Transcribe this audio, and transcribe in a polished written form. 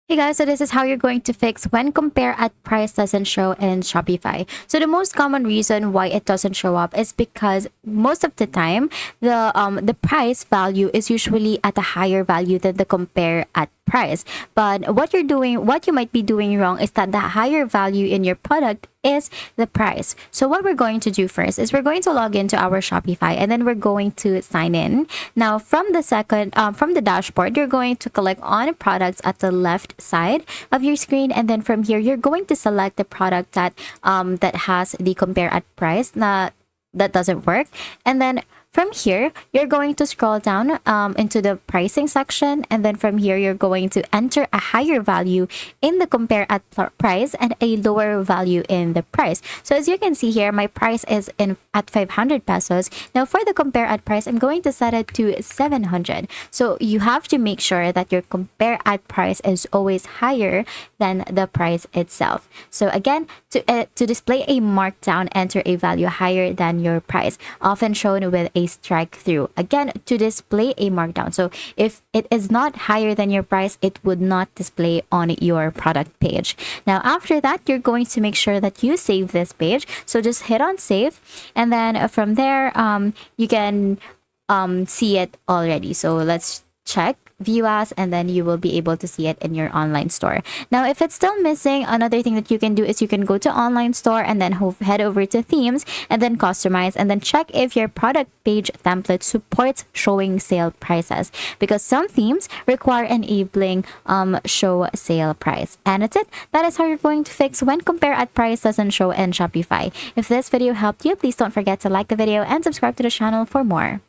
Hey guys, so this is how you're going to fix when compare at price doesn't show in Shopify. So the most common reason why it doesn't show up is because most of the time the price value is usually at a higher value than the compare at price. But what you might be doing wrong is that the higher value in your product is the price. So what we're going to do first is we're going to log into our Shopify and then we're going to sign in. Now from the dashboard, you're going to click on products at the left side of your screen, and then from here you're going to select the product that has the compare at price. That doesn't work, and then from here, you're going to scroll down into the pricing section, and then from here, you're going to enter a higher value in the compare at price and a lower value in the price. So as you can see here, my price is in at 500 pesos. Now for the compare at price, I'm going to set it to 700. So you have to make sure that your compare at price is always higher than the price itself. So again, to display a markdown, enter a value higher than your price, often shown with a strike through. Again, to display a markdown. So if it is not higher than your price, it would not display on your product page. Now, after that, you're going to make sure that you save this page. So just hit on save, and then from there, you can see it already. So let's check view as, and then you will be able to see it in your online store. Now if it's still missing, another thing that you can do is you can go to online store and then head over to themes and then customize, and then check if your product page template supports showing sale prices, because some themes require enabling show sale price. And that's it. That is how you're going to fix when compare at price doesn't show in Shopify. If this video helped you, please don't forget to like the video and subscribe to the channel for more.